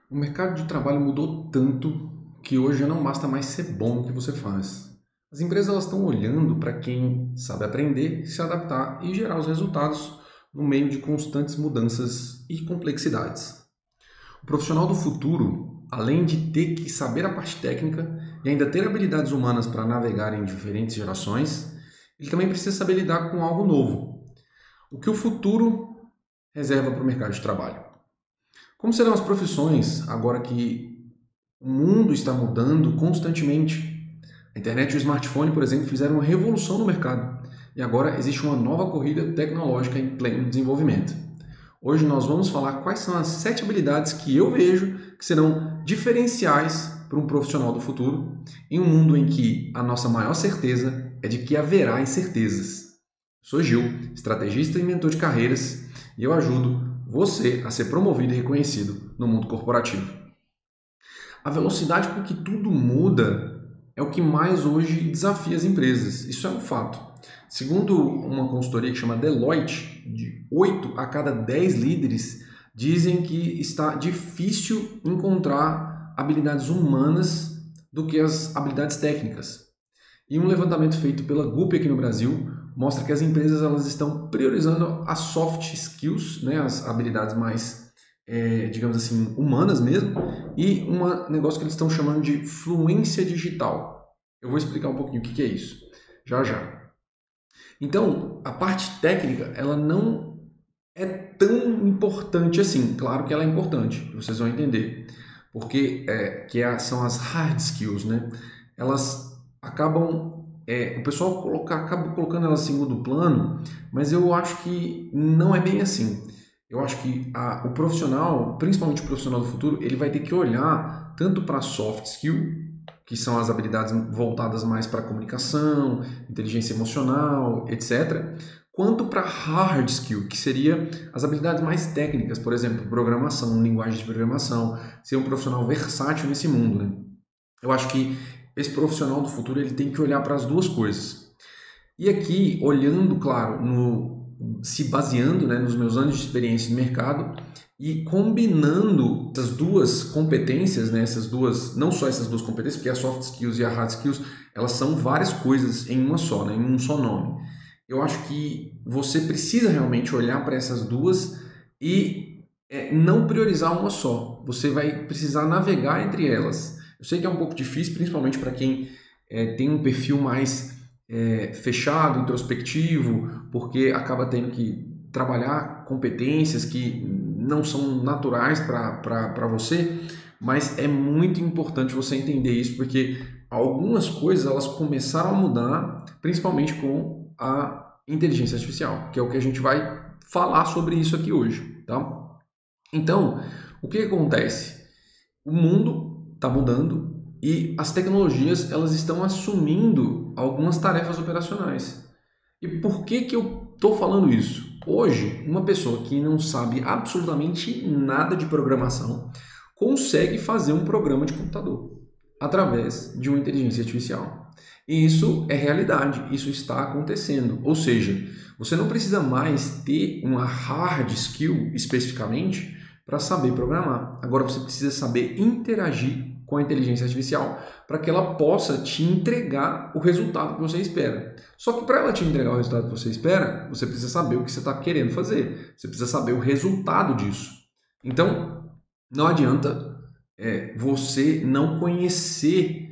O mercado de trabalho mudou tanto que hoje já não basta mais ser bom no que você faz. As empresas elas estão olhando para quem sabe aprender, se adaptar e gerar os resultados no meio de constantes mudanças e complexidades. O profissional do futuro, além de ter que saber a parte técnica e ainda ter habilidades humanas para navegar em diferentes gerações, ele também precisa saber lidar com algo novo. O que o futuro reserva para o mercado de trabalho? Como serão as profissões agora que o mundo está mudando constantemente? A internet e o smartphone, por exemplo, fizeram uma revolução no mercado e agora existe uma nova corrida tecnológica em pleno desenvolvimento. Hoje nós vamos falar quais são as 7 habilidades que eu vejo que serão diferenciais para um profissional do futuro em um mundo em que a nossa maior certeza é de que haverá incertezas. Sou Gil, estrategista e mentor de carreiras, e eu ajudo você a ser promovido e reconhecido no mundo corporativo. A velocidade com que tudo muda é o que mais hoje desafia as empresas. Isso é um fato. Segundo uma consultoria que chama Deloitte, de 8 a cada 10 líderes dizem que está difícil encontrar habilidades humanas do que as habilidades técnicas. E um levantamento feito pela GUP aqui no Brasil mostra que as empresas elas estão priorizando as soft skills, né, as habilidades mais, digamos assim, humanas mesmo, e um negócio que eles estão chamando de fluência digital. Eu vou explicar um pouquinho o que é isso, já já. Então, a parte técnica, ela não é tão importante assim. Claro que ela é importante, vocês vão entender. Porque são as hard skills, né? Elas acabam... o pessoal acaba colocando elas em segundo plano, mas eu acho que não é bem assim. Eu acho que o profissional, principalmente o profissional do futuro, ele vai ter que olhar tanto para a soft skill, que são as habilidades voltadas mais para a comunicação, inteligência emocional, etc., quanto para hard skill, que seria as habilidades mais técnicas, por exemplo, programação, linguagem de programação, ser um profissional versátil nesse mundo, né? Eu acho que esse profissional do futuro ele tem que olhar para as duas coisas. E aqui, olhando, claro, se baseando, né, nos meus anos de experiência no mercado e combinando essas duas competências, né, não só essas duas competências, porque as soft skills e a hard skills, elas são várias coisas em uma só, né, em um só nome. Eu acho que você precisa realmente olhar para essas duas e não priorizar uma só. Você vai precisar navegar entre elas. Eu sei que é um pouco difícil, principalmente para quem tem um perfil mais fechado, introspectivo, porque acaba tendo que trabalhar competências que não são naturais para você, mas é muito importante você entender isso, porque algumas coisas elas começaram a mudar, principalmente com a inteligência artificial, que é o que a gente vai falar sobre isso aqui hoje, tá? Então, o que acontece? O mundo está mudando e as tecnologias elas estão assumindo algumas tarefas operacionais. E por que eu estou falando isso? Hoje, uma pessoa que não sabe absolutamente nada de programação consegue fazer um programa de computador através de uma inteligência artificial. E isso é realidade, isso está acontecendo. Ou seja, você não precisa mais ter uma hard skill especificamente para saber programar. Agora você precisa saber interagir com a inteligência artificial para que ela possa te entregar o resultado que você espera. Só que para ela te entregar o resultado que você espera, você precisa saber o que você está querendo fazer. Você precisa saber o resultado disso. Então, não adianta você não conhecer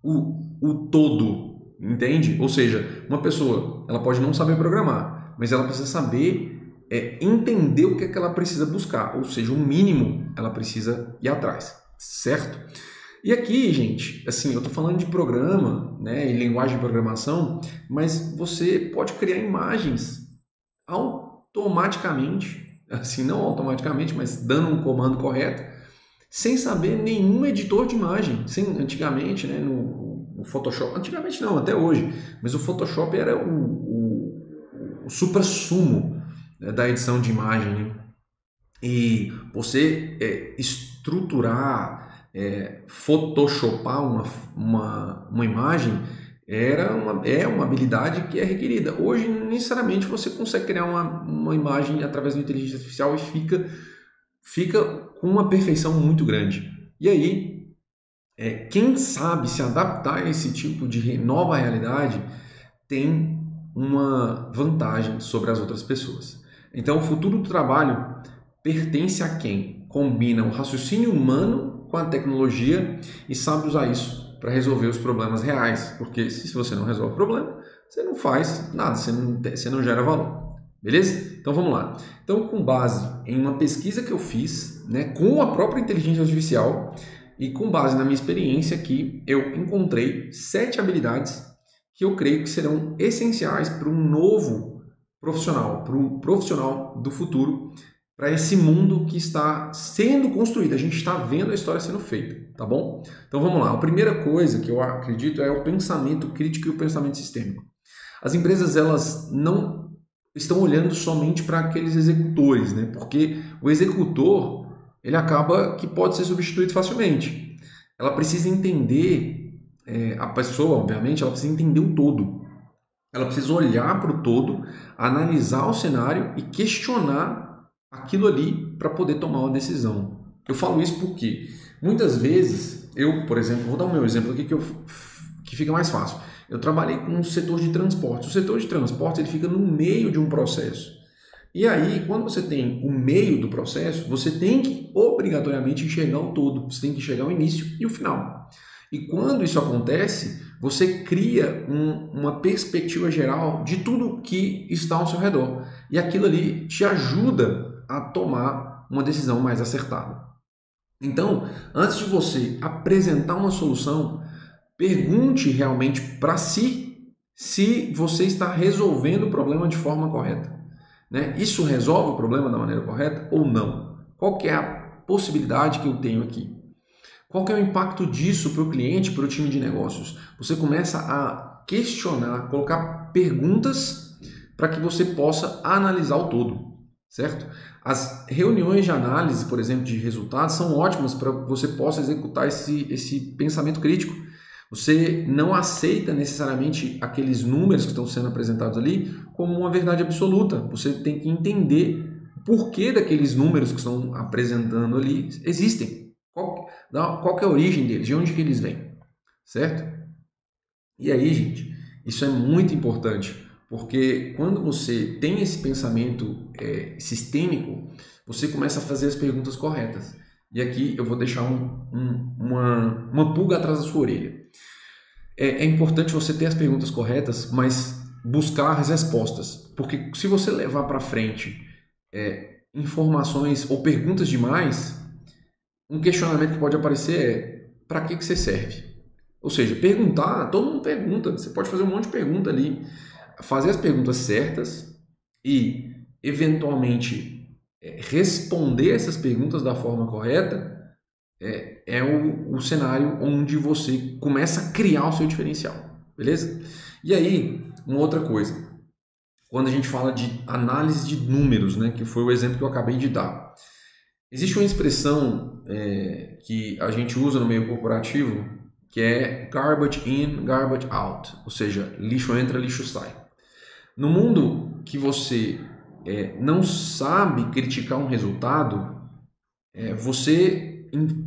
o todo, entende? Ou seja, uma pessoa ela pode não saber programar, mas ela precisa saber entender o que é que ela precisa buscar, ou seja, o mínimo ela precisa ir atrás, certo? E aqui, gente, assim, eu estou falando de programa, né, e linguagem de programação, mas você pode criar imagens automaticamente, assim, não automaticamente, mas dando um comando correto, sem saber nenhum editor de imagem. Antigamente, né, no Photoshop, antigamente não, até hoje, mas o Photoshop era o supra-sumo, né, da edição de imagem, né? E você estruturar, photoshopar uma imagem é uma habilidade que é requerida. Hoje, necessariamente, você consegue criar uma imagem através da inteligência artificial e fica com uma perfeição muito grande. E aí, quem sabe se adaptar a esse tipo de nova realidade tem uma vantagem sobre as outras pessoas. Então, o futuro do trabalho pertence a quem combina o raciocínio humano com a tecnologia e sabe usar isso para resolver os problemas reais. Porque se você não resolve o problema, você não faz nada, você não gera valor. Beleza? Então vamos lá. Então, com base em uma pesquisa que eu fiz, né, com a própria inteligência artificial e com base na minha experiência aqui, eu encontrei 7 habilidades que eu creio que serão essenciais para um novo profissional, para um profissional do futuro, para esse mundo que está sendo construído. A gente está vendo a história sendo feita, tá bom? Então vamos lá. A primeira coisa que eu acredito é o pensamento crítico e o pensamento sistêmico. As empresas, elas não estão olhando somente para aqueles executores, né? Porque o executor, ele acaba que pode ser substituído facilmente. Ela precisa entender, a pessoa, obviamente, ela precisa entender o todo. Ela precisa olhar para o todo, analisar o cenário e questionar aquilo ali para poder tomar uma decisão. Eu falo isso porque muitas vezes, eu, por exemplo, vou dar o meu exemplo aqui que fica mais fácil. Eu trabalhei com o setor de transporte. O setor de transporte, ele fica no meio de um processo. E aí, quando você tem o meio do processo, você tem que obrigatoriamente enxergar o todo. Você tem que enxergar o início e o final. E quando isso acontece, você cria uma perspectiva geral de tudo que está ao seu redor. E aquilo ali te ajuda a tomar uma decisão mais acertada. Então, antes de você apresentar uma solução, pergunte realmente para si se você está resolvendo o problema de forma correta. Né? Isso resolve o problema da maneira correta ou não? Qual que é a possibilidade que eu tenho aqui? Qual que é o impacto disso para o cliente, para o time de negócios? Você começa a questionar, colocar perguntas para que você possa analisar o todo, certo? As reuniões de análise, por exemplo, de resultados são ótimas para que você possa executar esse pensamento crítico. Você não aceita necessariamente aqueles números que estão sendo apresentados ali como uma verdade absoluta. Você tem que entender o porquê daqueles números que estão apresentando ali existem. Qual que é a origem deles? De onde que eles vêm? Certo? E aí, gente, isso é muito importante, porque quando você tem esse pensamento sistêmico, você começa a fazer as perguntas corretas. E aqui eu vou deixar uma pulga atrás da sua orelha. É importante você ter as perguntas corretas, mas buscar as respostas. Porque se você levar para frente informações ou perguntas demais, um questionamento que pode aparecer é: para que você serve? Ou seja, perguntar, todo mundo pergunta. Você pode fazer um monte de pergunta ali, fazer as perguntas certas e, eventualmente, responder essas perguntas da forma correta é o cenário onde você começa a criar o seu diferencial, beleza? E aí, uma outra coisa, quando a gente fala de análise de números, né, que foi o exemplo que eu acabei de dar, existe uma expressão que a gente usa no meio corporativo que é garbage in, garbage out, ou seja, lixo entra, lixo sai. No mundo que você não sabe criticar um resultado, você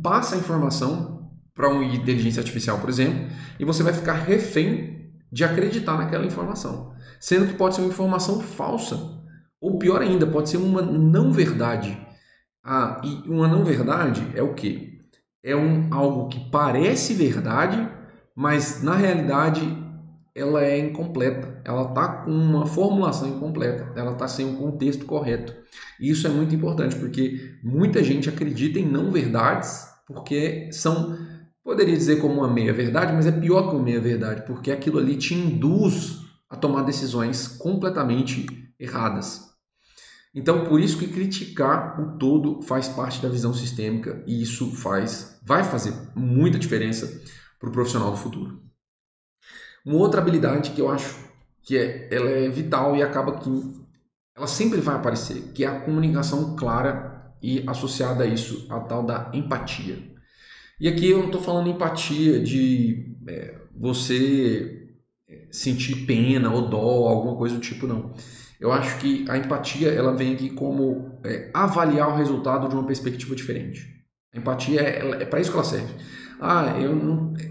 passa a informação para uma inteligência artificial, por exemplo, e você vai ficar refém de acreditar naquela informação, sendo que pode ser uma informação falsa, ou pior ainda, pode ser uma não verdade. E uma não verdade é o quê? É algo que parece verdade, mas na realidade ela é incompleta. Ela está com uma formulação incompleta, ela está sem um contexto correto. E isso é muito importante, porque muita gente acredita em não verdades, porque poderia dizer como uma meia verdade, mas é pior que uma meia verdade, porque aquilo ali te induz a tomar decisões completamente erradas. Então, por isso que criticar o todo faz parte da visão sistêmica e isso vai fazer muita diferença para o profissional do futuro. Uma outra habilidade que eu acho que ela é vital e acaba que ela sempre vai aparecer, que é a comunicação clara e associada a isso, a tal da empatia. E aqui eu não estou falando empatia de você sentir pena ou dó, alguma coisa do tipo, não. Eu acho que a empatia ela vem aqui como avaliar o resultado de uma perspectiva diferente. A empatia é para isso que ela serve. Eu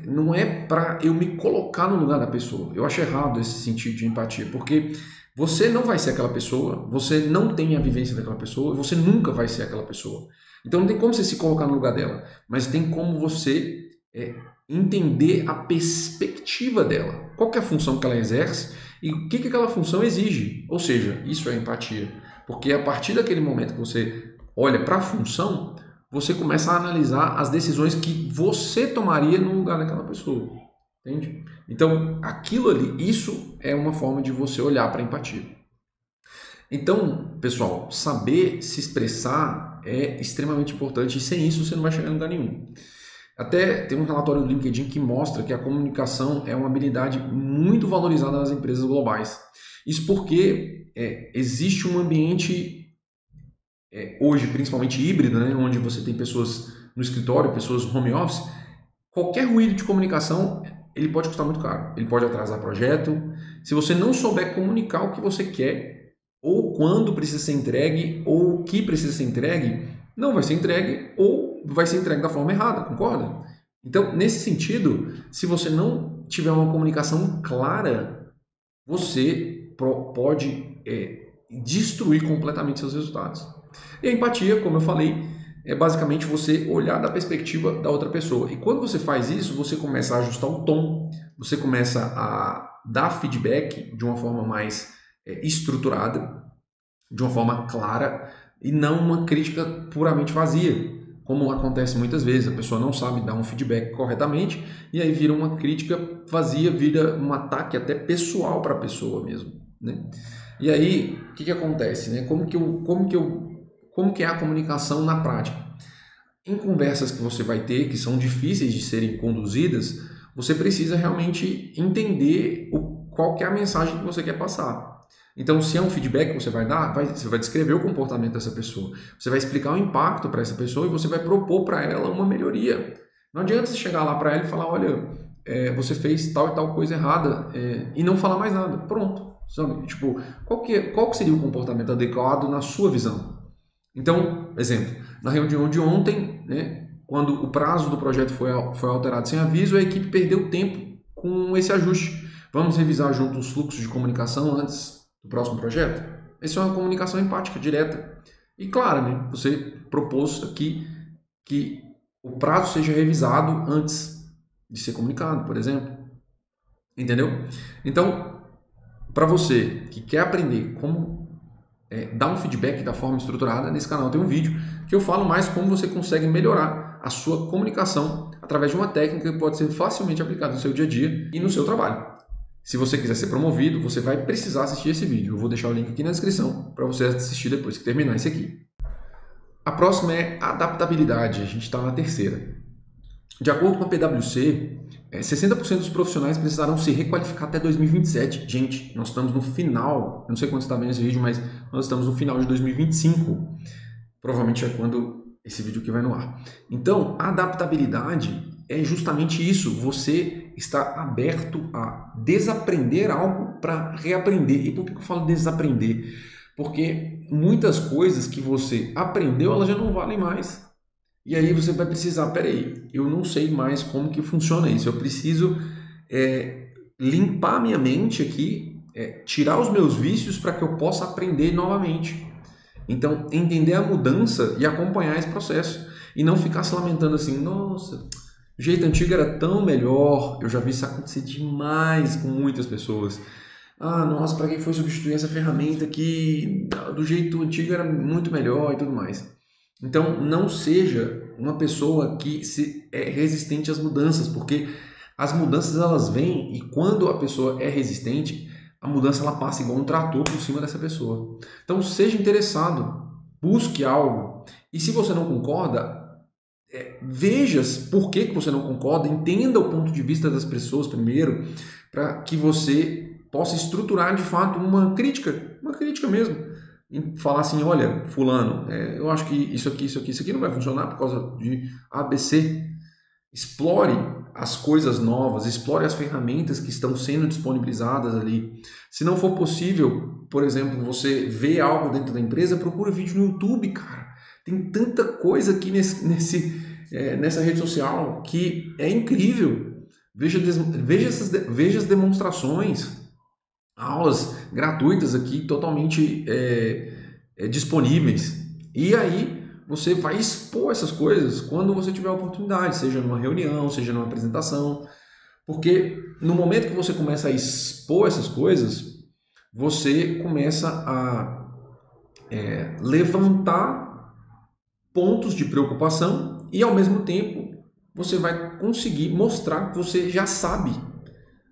não é para eu me colocar no lugar da pessoa. Eu acho errado esse sentido de empatia, porque você não vai ser aquela pessoa, você não tem a vivência daquela pessoa, você nunca vai ser aquela pessoa. Então não tem como você se colocar no lugar dela, mas tem como você entender a perspectiva dela. Qual que é a função que ela exerce e o que aquela função exige. Ou seja, isso é empatia. Porque a partir daquele momento que você olha para a função, você começa a analisar as decisões que você tomaria no lugar daquela pessoa. Entende? Então, aquilo ali, isso é uma forma de você olhar para a empatia. Então, pessoal, saber se expressar é extremamente importante e sem isso você não vai chegar em lugar nenhum. Até tem um relatório do LinkedIn que mostra que a comunicação é uma habilidade muito valorizada nas empresas globais. Isso porque existe um ambiente hoje, principalmente híbrido, né, onde você tem pessoas no escritório, pessoas no home office. Qualquer ruído de comunicação ele pode custar muito caro. Ele pode atrasar projeto. Se você não souber comunicar o que você quer, ou quando precisa ser entregue, ou o que precisa ser entregue, não vai ser entregue ou vai ser entregue da forma errada, concorda? Então, nesse sentido, se você não tiver uma comunicação clara, você pode destruir completamente seus resultados. E a empatia, como eu falei, é basicamente você olhar da perspectiva da outra pessoa. E quando você faz isso, você começa a ajustar o tom, você começa a dar feedback de uma forma mais estruturada, de uma forma clara, e não uma crítica puramente vazia, como acontece muitas vezes. A pessoa não sabe dar um feedback corretamente e aí vira uma crítica vazia, vira um ataque até pessoal para a pessoa mesmo, né? E aí, o que acontece, né? Como que é a comunicação na prática? Em conversas que você vai ter, que são difíceis de serem conduzidas, você precisa realmente entender qual que é a mensagem que você quer passar. Então, se é um feedback que você vai dar, você vai descrever o comportamento dessa pessoa, você vai explicar o impacto para essa pessoa e você vai propor para ela uma melhoria. Não adianta você chegar lá para ela e falar, olha, você fez tal e tal coisa errada, e não falar mais nada. Pronto. Sabe? Tipo, qual que seria o comportamento adequado na sua visão? Então, exemplo, na reunião de ontem, né, quando o prazo do projeto foi alterado sem aviso, a equipe perdeu tempo com esse ajuste. Vamos revisar junto os fluxos de comunicação antes do próximo projeto? Essa é uma comunicação empática, direta. E claro, né, você propôs aqui que o prazo seja revisado antes de ser comunicado, por exemplo. Entendeu? Então, para você que quer aprender como dar um feedback da forma estruturada, nesse canal tem um vídeo que eu falo mais como você consegue melhorar a sua comunicação através de uma técnica que pode ser facilmente aplicada no seu dia a dia e no seu trabalho. Se você quiser ser promovido, você vai precisar assistir esse vídeo. Eu vou deixar o link aqui na descrição para você assistir depois que terminar esse aqui. A próxima é adaptabilidade. A gente está na terceira. De acordo com a PwC, 60% dos profissionais precisarão se requalificar até 2027. Gente, nós estamos no final, eu não sei quando você está vendo esse vídeo, mas nós estamos no final de 2025. Provavelmente é quando esse vídeo aqui vai no ar. Então, a adaptabilidade é justamente isso. Você está aberto a desaprender algo para reaprender. E por que eu falo desaprender? Porque muitas coisas que você aprendeu, elas já não valem mais. E aí você vai precisar, peraí, eu não sei mais como que funciona isso. Eu preciso limpar minha mente aqui, tirar os meus vícios para que eu possa aprender novamente. Então, entender a mudança e acompanhar esse processo. E não ficar se lamentando assim, nossa, o jeito antigo era tão melhor. Eu já vi isso acontecer demais com muitas pessoas. Ah, nossa, para que foi substituir essa ferramenta que do jeito antigo era muito melhor e tudo mais. Então, não seja uma pessoa que é resistente às mudanças, porque as mudanças elas vêm e quando a pessoa é resistente, a mudança ela passa igual um trator por cima dessa pessoa. Então, seja interessado, busque algo. E se você não concorda, veja por que você não concorda, entenda o ponto de vista das pessoas primeiro, para que você possa estruturar de fato uma crítica mesmo. E falar assim, olha, fulano, eu acho que isso aqui não vai funcionar por causa de ABC. explore as coisas novas, explore as ferramentas que estão sendo disponibilizadas ali. Se não for possível, por exemplo, você ver algo dentro da empresa, procura vídeo no YouTube, cara. Tem tanta coisa aqui nessa rede social que é incrível. Veja as demonstrações, aulas gratuitas aqui, totalmente disponíveis. E aí você vai expor essas coisas quando você tiver a oportunidade, seja numa reunião, seja numa apresentação. Porque no momento que você começa a expor essas coisas, você começa a levantar pontos de preocupação e, ao mesmo tempo, você vai conseguir mostrar que você já sabe,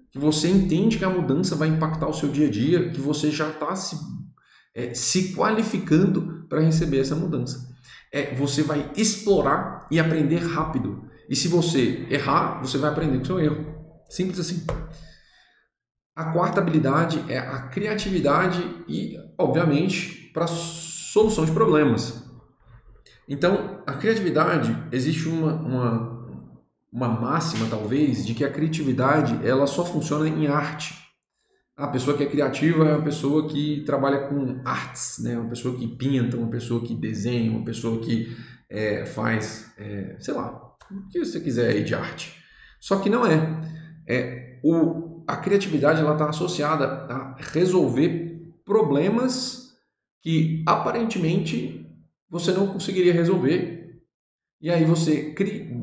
que você entende que a mudança vai impactar o seu dia a dia, que você já está se qualificando para receber essa mudança. Você vai explorar e aprender rápido. E se você errar, você vai aprender com o seu erro. Simples assim. A quarta habilidade é a criatividade e, obviamente, para solução de problemas. Então, a criatividade, existe uma máxima, talvez, de que a criatividade ela só funciona em arte. A pessoa que é criativa é uma pessoa que trabalha com artes, né? Uma pessoa que pinta, uma pessoa que desenha, uma pessoa que faz, sei lá, o que você quiser aí de arte. Só que não é. A criatividade está associada a resolver problemas que aparentemente você não conseguiria resolver. E aí você,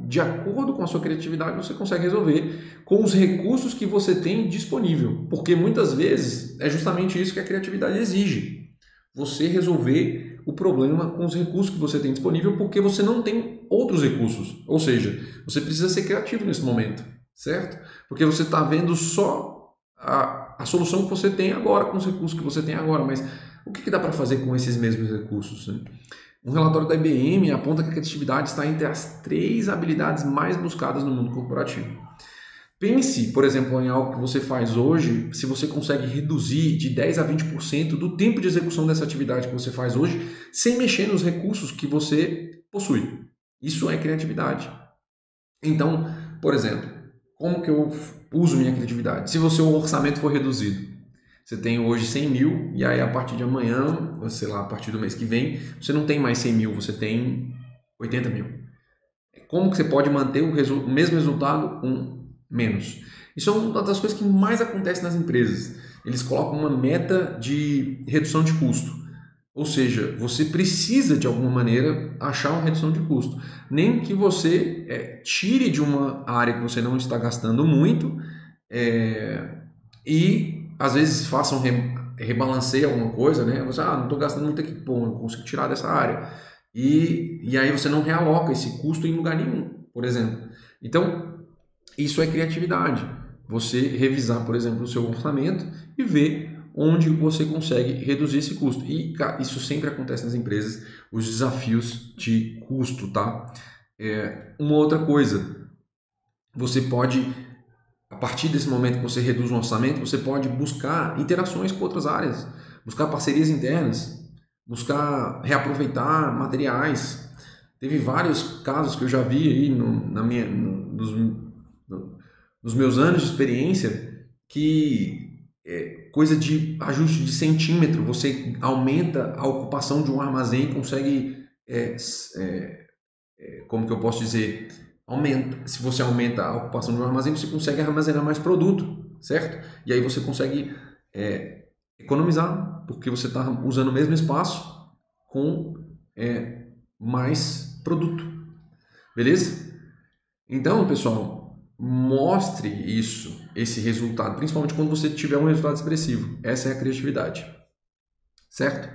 de acordo com a sua criatividade, você consegue resolver com os recursos que você tem disponível. Porque muitas vezes é justamente isso que a criatividade exige. Você resolver o problema com os recursos que você tem disponível porque você não tem outros recursos. Ou seja, você precisa ser criativo nesse momento, certo? Porque você está vendo só a solução que você tem agora, com os recursos que você tem agora. Mas o que dá para fazer com esses mesmos recursos, né? Um relatório da IBM aponta que a criatividade está entre as 3 habilidades mais buscadas no mundo corporativo. Pense, por exemplo, em algo que você faz hoje, se você consegue reduzir de 10 a 20% do tempo de execução dessa atividade que você faz hoje, sem mexer nos recursos que você possui. Isso é criatividade. Então, por exemplo, como que eu uso minha criatividade? Se o seu orçamento for reduzido, você tem hoje 100 mil e aí a partir de amanhã, ou sei lá, a partir do mês que vem, você não tem mais 100 mil, você tem 80 mil. Como que você pode manter o mesmo resultado com menos? Isso é uma das coisas que mais acontece nas empresas. Eles colocam uma meta de redução de custo. Ou seja, você precisa de alguma maneira achar uma redução de custo. Nem que você tire de uma área que você não está gastando muito e às vezes faça rebalanceie alguma coisa, né? Você, não estou gastando muito aqui, bom, eu consigo tirar dessa área. E aí você não realoca esse custo em lugar nenhum, por exemplo. Então, isso é criatividade. Você revisar, por exemplo, o seu orçamento e ver onde você consegue reduzir esse custo. E isso sempre acontece nas empresas, os desafios de custo, tá? Uma outra coisa, você pode, a partir desse momento que você reduz o orçamento, você pode buscar interações com outras áreas, buscar parcerias internas, buscar reaproveitar materiais. Teve vários casos que eu já vi aí nos meus anos de experiência que coisa de ajuste de centímetro, você aumenta a ocupação de um armazém e consegue, como que eu posso dizer, se você aumenta a ocupação de um armazém, você consegue armazenar mais produto, certo? E aí você consegue economizar, porque você está usando o mesmo espaço com mais produto, beleza? Então, pessoal, mostre esse resultado, principalmente quando você tiver um resultado expressivo. Essa é a criatividade, certo?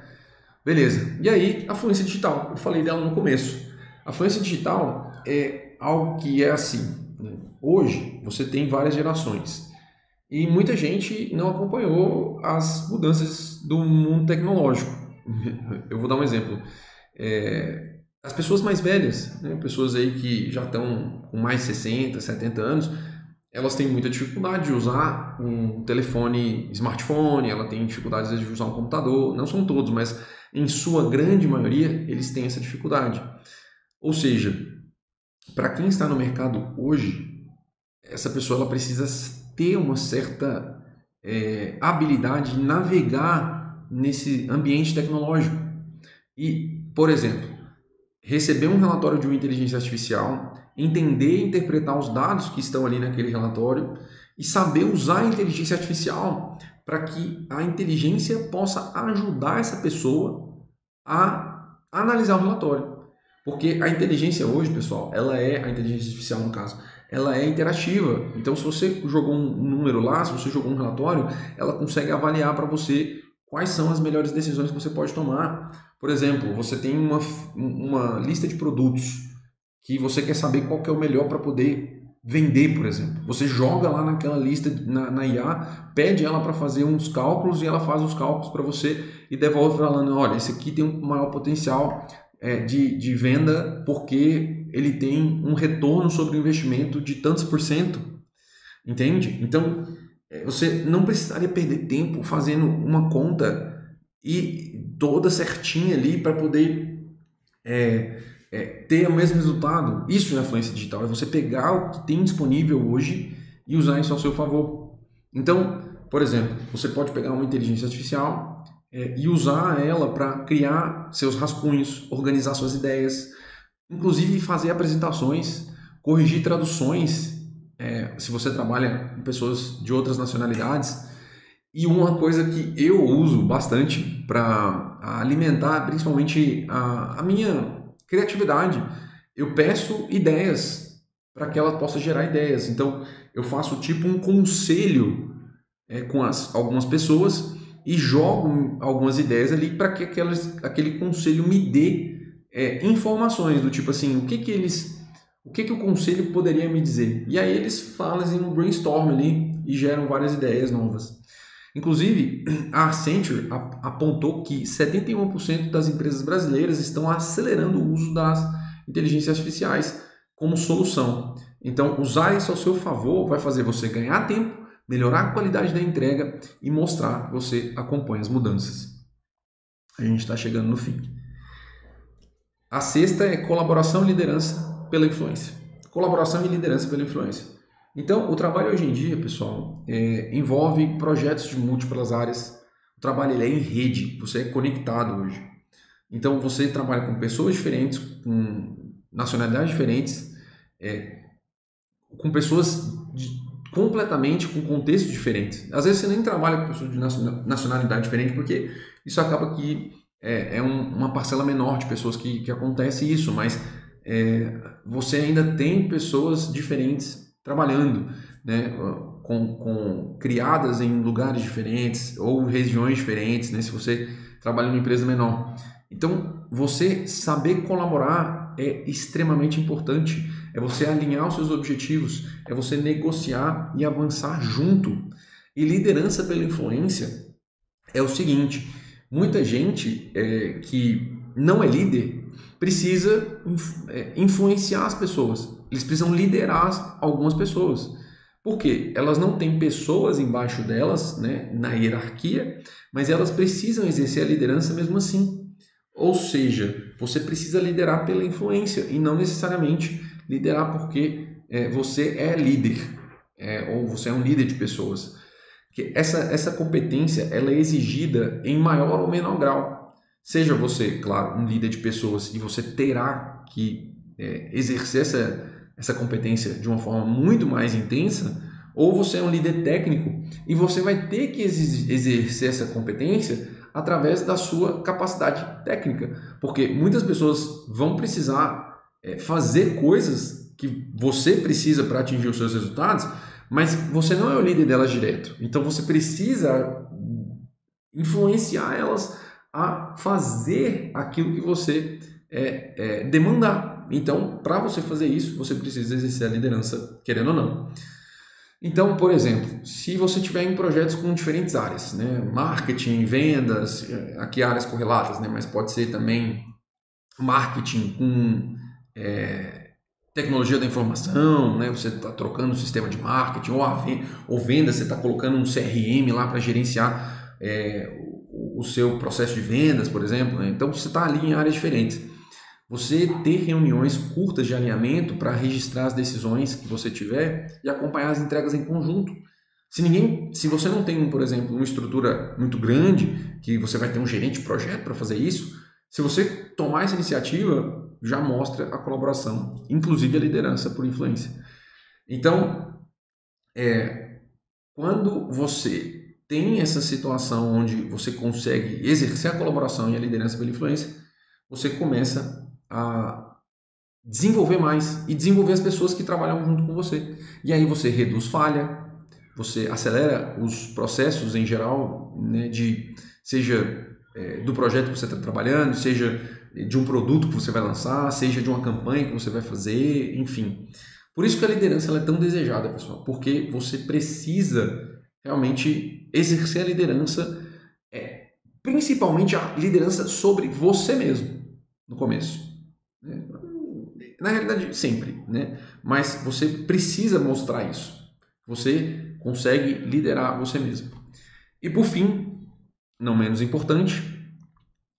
Beleza. E aí, a fluência digital. Eu falei dela no começo. A fluência digital é algo que é assim, né? Hoje, você tem várias gerações e muita gente não acompanhou as mudanças do mundo tecnológico. Eu vou dar um exemplo. As pessoas mais velhas, né? Pessoas aí que já estão com mais de 60, 70 anos, elas têm muita dificuldade de usar um telefone, smartphone, ela tem dificuldade às vezes de usar um computador, não são todos, mas em sua grande maioria eles têm essa dificuldade. Ou seja, para quem está no mercado hoje, essa pessoa ela precisa ter uma certa habilidade de navegar nesse ambiente tecnológico. E, por exemplo, receber um relatório de uma inteligência artificial, entender e interpretar os dados que estão ali naquele relatório e saber usar a inteligência artificial para que a inteligência possa ajudar essa pessoa a analisar o relatório. Porque a inteligência hoje, pessoal, a inteligência artificial no caso, ela é interativa. Então, se você jogou um número lá, se você jogou um relatório, ela consegue avaliar para você quais são as melhores decisões que você pode tomar. Por exemplo, você tem uma lista de produtos que você quer saber qual que é o melhor para poder vender, por exemplo. Você joga lá naquela lista na IA, pede ela para fazer uns cálculos e ela faz os cálculos para você e devolve falando, olha, esse aqui tem um maior potencial de venda porque ele tem um retorno sobre o investimento de tantos por cento, entende? Então, você não precisaria perder tempo fazendo uma conta e toda certinha ali para poder ter o mesmo resultado. Isso é influência digital, é você pegar o que tem disponível hoje e usar isso ao seu favor. Então, por exemplo, você pode pegar uma inteligência artificial e usar ela para criar seus rascunhos, organizar suas ideias, inclusive fazer apresentações, corrigir traduções, se você trabalha com pessoas de outras nacionalidades. E uma coisa que eu uso bastante para alimentar principalmente a minha criatividade, eu peço ideias para que ela possa gerar ideias. Então eu faço tipo um conselho com algumas pessoas e jogo algumas ideias ali para que aquele conselho me dê informações do tipo assim, o que o conselho poderia me dizer? E aí eles fazem um brainstorm ali e geram várias ideias novas. Inclusive, a Accenture apontou que 71% das empresas brasileiras estão acelerando o uso das inteligências artificiais como solução. Então, usar isso ao seu favor vai fazer você ganhar tempo, melhorar a qualidade da entrega e mostrar que você acompanha as mudanças. A gente está chegando no fim. A sexta é colaboração e liderança pela influência. Colaboração e liderança pela influência. Então, o trabalho hoje em dia, pessoal, envolve projetos de múltiplas áreas. O trabalho ele é em rede, você é conectado hoje. Então, você trabalha com pessoas diferentes, com nacionalidades diferentes, com pessoas completamente com contextos diferentes. Às vezes você nem trabalha com pessoas de nacionalidade diferente, porque isso acaba que uma parcela menor de pessoas que acontece isso, mas você ainda tem pessoas diferentes trabalhando, né, criadas em lugares diferentes ou regiões diferentes, né, se você trabalha numa empresa menor. Então, você saber colaborar é extremamente importante. É você alinhar os seus objetivos, é você negociar e avançar junto. E liderança pela influência é o seguinte, muita gente que não é líder precisa influenciar as pessoas. Eles precisam liderar algumas pessoas. Por quê? Elas não têm pessoas embaixo delas, né, na hierarquia, mas elas precisam exercer a liderança mesmo assim. Ou seja, você precisa liderar pela influência e não necessariamente liderar porque você é líder ou você é um líder de pessoas. Que essa competência ela é exigida em maior ou menor grau. Seja você, claro, um líder de pessoas e você terá que exercer essa competência de uma forma muito mais intensa, ou você é um líder técnico e você vai ter que exercer essa competência através da sua capacidade técnica, porque muitas pessoas vão precisar fazer coisas que você precisa para atingir os seus resultados, mas você não é o líder delas direto, então você precisa influenciar elas a fazer aquilo que você demandar. Então, para você fazer isso, você precisa exercer a liderança, querendo ou não. Então, por exemplo, se você tiver em projetos com diferentes áreas, né, marketing, vendas, aqui áreas correlatas, né, mas pode ser também marketing com tecnologia da informação, né, você está trocando o sistema de marketing, ou venda, você está colocando um CRM lá para gerenciar o seu processo de vendas, por exemplo, né? Então você está ali em áreas diferentes. Você ter reuniões curtas de alinhamento para registrar as decisões que você tiver e acompanhar as entregas em conjunto. Se você não tem, por exemplo, uma estrutura muito grande, que você vai ter um gerente de projeto para fazer isso, se você tomar essa iniciativa, já mostra a colaboração, inclusive a liderança por influência. Então, quando você tem essa situação onde você consegue exercer a colaboração e a liderança pela influência, você começa a desenvolver mais e desenvolver as pessoas que trabalham junto com você. E aí você reduz falha, você acelera os processos em geral, né, seja do projeto que você está trabalhando, seja de um produto que você vai lançar, seja de uma campanha que você vai fazer, enfim. Por isso que a liderança ela é tão desejada, pessoal, porque você precisa realmente exercer a liderança, principalmente a liderança sobre você mesmo, no começo. Na realidade, sempre, né? Mas você precisa mostrar isso. Você consegue liderar você mesmo. E por fim, não menos importante,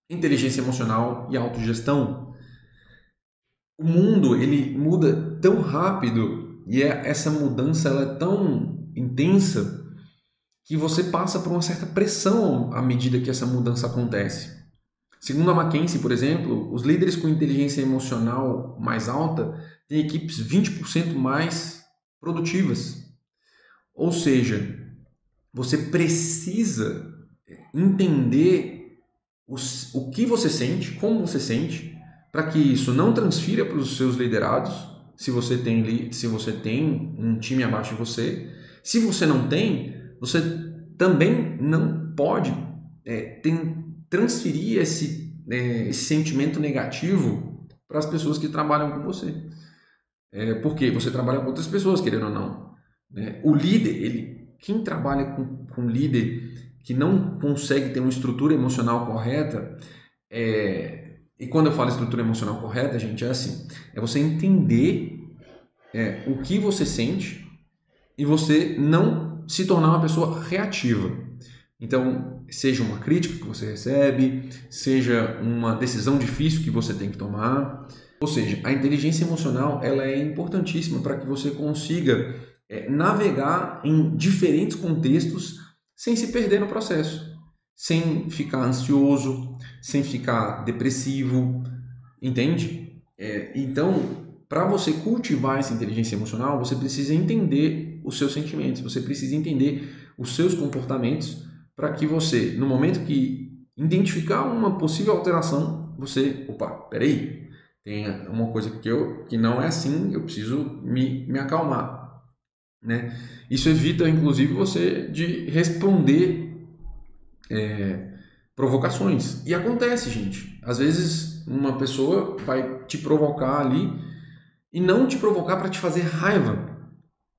inteligência emocional e autogestão. O mundo ele muda tão rápido e essa mudança ela é tão intensa que você passa por uma certa pressão à medida que essa mudança acontece. Segundo a McKinsey, por exemplo, os líderes com inteligência emocional mais alta têm equipes 20% mais produtivas. Ou seja, você precisa entender o que você sente, como você sente, para que isso não transfira para os seus liderados, se você tem um time abaixo de você. Se você não tem, você também não pode transferir esse sentimento negativo para as pessoas que trabalham com você. Porque você trabalha com outras pessoas, querendo ou não. O líder, quem trabalha com líder que não consegue ter uma estrutura emocional correta, e quando eu falo estrutura emocional correta, gente, é assim, é você entender o que você sente e você não se tornar uma pessoa reativa. Então, seja uma crítica que você recebe, seja uma decisão difícil que você tem que tomar. Ou seja, a inteligência emocional ela é importantíssima para que você consiga navegar em diferentes contextos sem se perder no processo, sem ficar ansioso, sem ficar depressivo, entende? Então, para você cultivar essa inteligência emocional, você precisa entender os seus sentimentos, você precisa entender os seus comportamentos para que você, no momento que identificar uma possível alteração, você, peraí, tem uma coisa que não é assim, eu preciso me acalmar, né? Isso evita, inclusive, você de responder provocações. E acontece, gente. Às vezes, uma pessoa vai te provocar ali e não te provocar para te fazer raiva,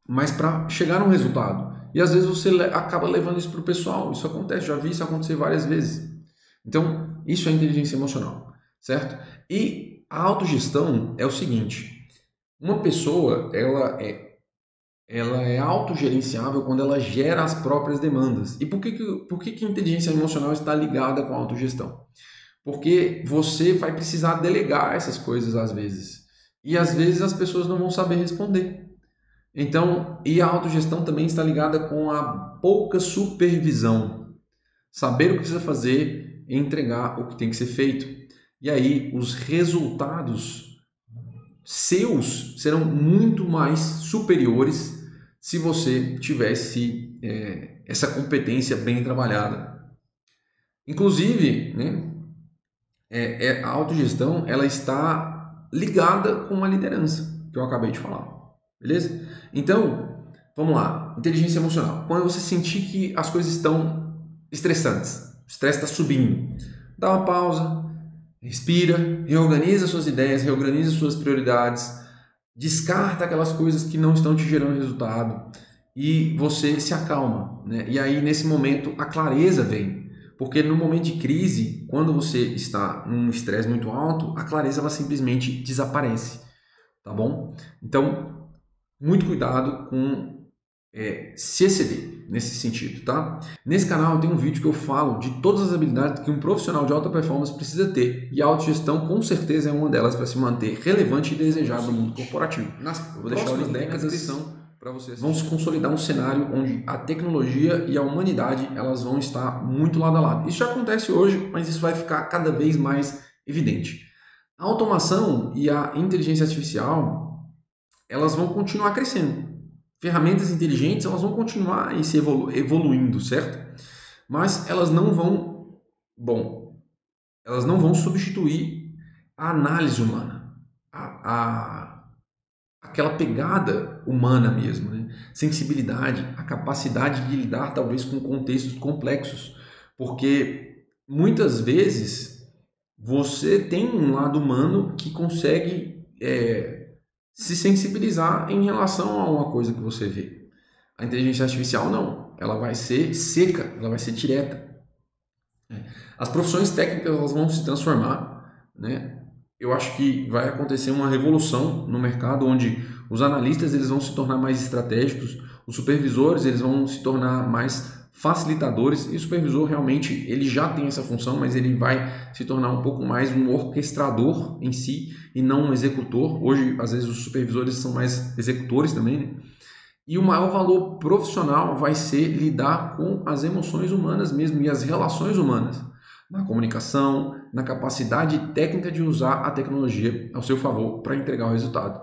mas para chegar num resultado. E às vezes você acaba levando isso para o pessoal. Isso acontece, já vi isso acontecer várias vezes. Então, isso é inteligência emocional, certo? E a autogestão é o seguinte: uma pessoa ela é autogerenciável quando ela gera as próprias demandas. E por que a inteligência emocional está ligada com a autogestão? Porque você vai precisar delegar essas coisas às vezes. E às vezes as pessoas não vão saber responder. Então, e a autogestão também está ligada com a pouca supervisão. Saber o que precisa fazer e entregar o que tem que ser feito. E aí, os resultados seus serão muito mais superiores se você tivesse essa competência bem trabalhada. Inclusive, né, a autogestão ela está ligada com a liderança, que eu acabei de falar. Beleza? Então, vamos lá. Inteligência emocional. Quando você sentir que as coisas estão estressantes, o estresse está subindo, dá uma pausa, respira, reorganiza suas ideias, reorganiza suas prioridades, descarta aquelas coisas que não estão te gerando resultado e você se acalma, né? E aí, nesse momento, a clareza vem. Porque no momento de crise, quando você está num estresse muito alto, a clareza ela simplesmente desaparece. Tá bom? Então, muito cuidado com se exceder. nesse sentido, tá? Nesse canal eu tenho um vídeo que eu falo de todas as habilidades que um profissional de alta performance precisa ter, e a autogestão com certeza é uma delas para se manter relevante e desejado no mundo corporativo. Eu vou deixar o link na descrição para vocês. Vão se consolidar um cenário onde a tecnologia e a humanidade elas vão estar muito lado a lado. Isso já acontece hoje, mas isso vai ficar cada vez mais evidente. A automação e a inteligência artificial elas vão continuar crescendo. Ferramentas inteligentes elas vão continuar e se evoluindo, certo? Mas elas não vão, elas não vão substituir a análise humana, aquela pegada humana mesmo, né? Sensibilidade, a capacidade de lidar talvez com contextos complexos, porque muitas vezes você tem um lado humano que consegue se sensibilizar em relação a uma coisa que você vê. A inteligência artificial não, ela vai ser seca, ela vai ser direta. As profissões técnicas elas vão se transformar, né? Eu acho que vai acontecer uma revolução no mercado onde os analistas eles vão se tornar mais estratégicos, os supervisores eles vão se tornar mais facilitadores, e o supervisor realmente ele já tem essa função, mas ele vai se tornar um pouco mais um orquestrador em si e não um executor. Hoje, às vezes, os supervisores são mais executores também, né? E o maior valor profissional vai ser lidar com as emoções humanas mesmo e as relações humanas, na comunicação, na capacidade técnica de usar a tecnologia ao seu favor para entregar o resultado.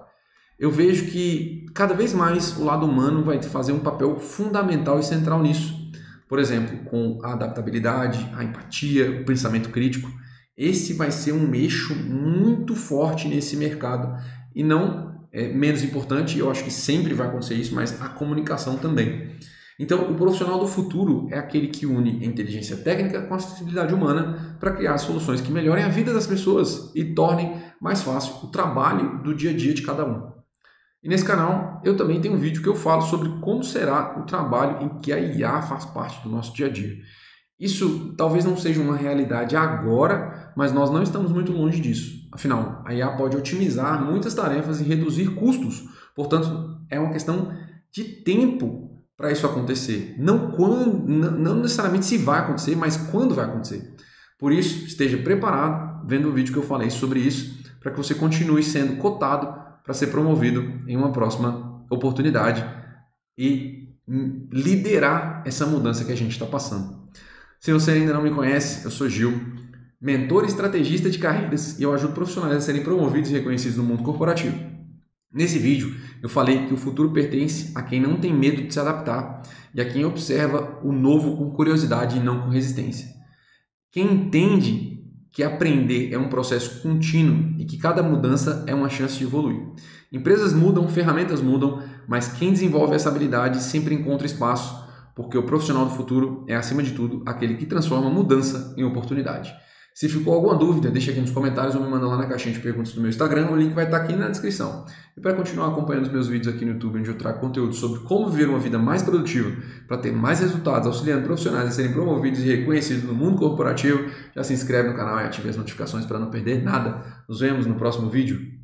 Eu vejo que cada vez mais o lado humano vai fazer um papel fundamental e central nisso. Por exemplo, com a adaptabilidade, a empatia, o pensamento crítico. Esse vai ser um eixo muito forte nesse mercado e não menos importante, eu acho que sempre vai acontecer isso, mas a comunicação também. Então, o profissional do futuro é aquele que une a inteligência técnica com a sensibilidade humana para criar soluções que melhorem a vida das pessoas e tornem mais fácil o trabalho do dia a dia de cada um. E nesse canal eu também tenho um vídeo que eu falo sobre como será o trabalho em que a IA faz parte do nosso dia a dia. Isso talvez não seja uma realidade agora, mas nós não estamos muito longe disso. Afinal, a IA pode otimizar muitas tarefas e reduzir custos. Portanto, é uma questão de tempo para isso acontecer. Não necessariamente se vai acontecer, mas quando vai acontecer. Por isso, esteja preparado vendo o vídeo que eu falei sobre isso, para que você continue sendo cotado para ser promovido em uma próxima oportunidade e liderar essa mudança que a gente está passando. Se você ainda não me conhece, eu sou Gil, mentor e estrategista de carreiras, e eu ajudo profissionais a serem promovidos e reconhecidos no mundo corporativo. Nesse vídeo, eu falei que o futuro pertence a quem não tem medo de se adaptar e a quem observa o novo com curiosidade e não com resistência. Quem entende que aprender é um processo contínuo e que cada mudança é uma chance de evoluir. Empresas mudam, ferramentas mudam, mas quem desenvolve essa habilidade sempre encontra espaço, porque o profissional do futuro é, acima de tudo, aquele que transforma mudança em oportunidade. Se ficou alguma dúvida, deixa aqui nos comentários ou me manda lá na caixinha de perguntas do meu Instagram, o link vai estar aqui na descrição. E para continuar acompanhando os meus vídeos aqui no YouTube, onde eu trago conteúdo sobre como viver uma vida mais produtiva, para ter mais resultados, auxiliando profissionais a serem promovidos e reconhecidos no mundo corporativo, já se inscreve no canal e ative as notificações para não perder nada. Nos vemos no próximo vídeo.